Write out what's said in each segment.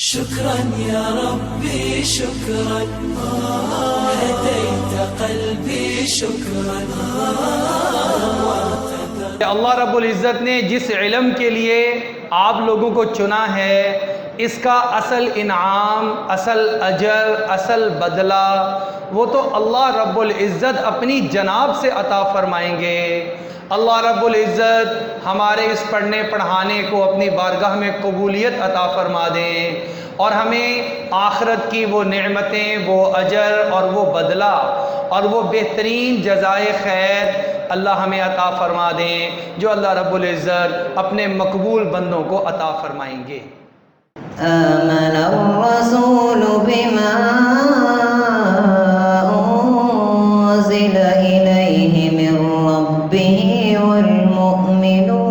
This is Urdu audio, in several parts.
شكرا يا ربي شكرا هديت قلبي شكرا اللہ رب العزت نے جس علم کے لیے آپ لوگوں کو چنا ہے اس کا اصل انعام، اصل اجر، اصل بدلہ وہ تو اللہ رب العزت اپنی جناب سے عطا فرمائیں گے۔ اللہ رب العزت ہمارے اس پڑھنے پڑھانے کو اپنی بارگاہ میں قبولیت عطا فرما دیں اور ہمیں آخرت کی وہ نعمتیں، وہ اجر اور وہ بدلہ اور وہ بہترین جزائے خیر اللہ ہمیں عطا فرما دیں جو اللہ رب العزت اپنے مقبول بندوں کو عطا فرمائیں گے۔ آمن الرسول بما أنزل إليه من ربه والمؤمنون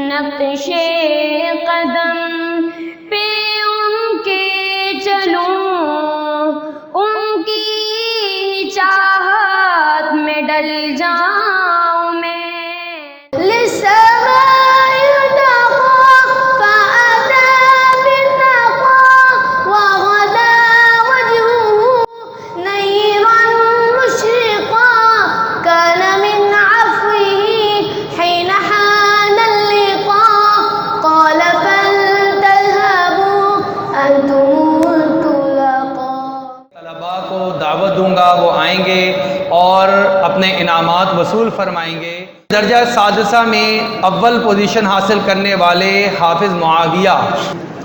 نقش قدم پہ ان کے چلوں، ان کی چاہت میں ڈل جاؤں میں۔ للسماء تقى فأتى بالتقى وغدا وجهه نيرا مشرقا كان من عفوه حين حان اللقاء قال فلتذهبوا أنتم الطلقاء۔ طلباء کو دعوت دوں گا، وہ آئیں گے اور اپنے انعامات وصول فرمائیں گے۔ درجہ سادسہ میں اول پوزیشن حاصل کرنے والے حافظ معاویہ،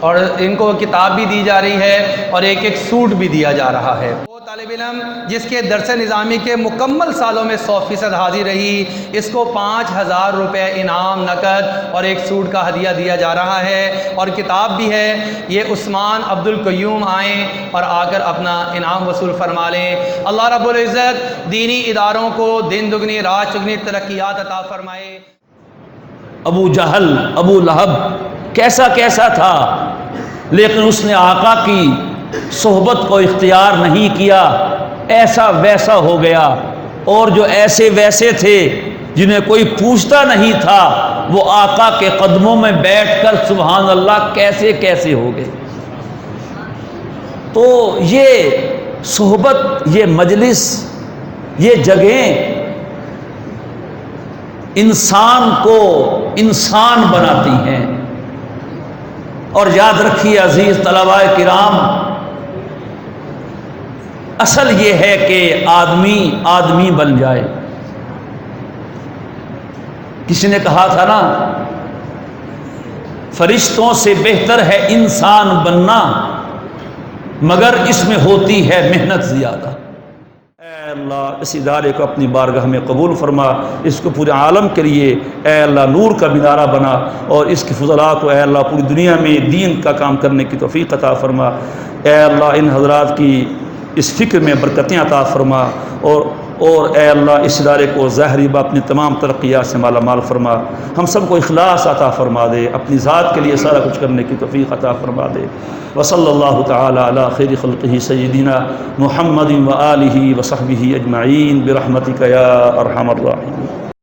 اور ان کو کتاب بھی دی جا رہی ہے اور ایک سوٹ بھی دیا جا رہا ہے۔ وہ طالب علم جس کے درس نظامی کے مکمل سالوں میں 100% حاضر رہی، اس کو 5000 روپے انعام نقد اور ایک سوٹ کا ہدیہ دیا جا رہا ہے اور کتاب بھی ہے۔ یہ عثمان عبد القیوم آئیں اور آ کر اپنا انعام وصول فرما لیں۔ اللہ رب العزت دینی اداروں کو دن دگنی رات چگنی ترقیات عطا فرمائے۔ ابو جہل، ابو لہب کیسا تھا، لیکن اس نے آقا کی صحبت کو اختیار نہیں کیا، ایسا ویسا ہو گیا۔ اور جو ایسے ویسے تھے جنہیں کوئی پوچھتا نہیں تھا، وہ آقا کے قدموں میں بیٹھ کر سبحان اللہ کیسے ہو گئے۔ تو یہ صحبت، یہ مجلس، یہ جگہیں انسان کو انسان بناتی ہیں۔ اور یاد رکھیے عزیز طلباء کرام، اصل یہ ہے کہ آدمی بن جائے۔ کسی نے کہا تھا نا، فرشتوں سے بہتر ہے انسان بننا، مگر اس میں ہوتی ہے محنت زیادہ۔ اے اللہ اس ادارے کو اپنی بارگاہ میں قبول فرما، اس کو پورے عالم کے لیے اے اللہ نور کا مینارہ بنا، اور اس کی فضلات کو اے اللہ پوری دنیا میں دین کا کام کرنے کی توفیق عطا فرما۔ اے اللہ ان حضرات کی اس فکر میں برکتیں عطا فرما، اور اے اللہ اس ادارے کو ظاہری اپنی تمام ترقیات سے مالا مال فرما۔ ہم سب کو اخلاص عطا فرما دے، اپنی ذات کے لیے سارا کچھ کرنے کی توفیق عطا فرما دے۔ وصلی اللہ تعالی علی خیر خلقہ سیدنا محمد و آلہ و صحبہ اجمعین برحمتک یا ارحم الراحمین۔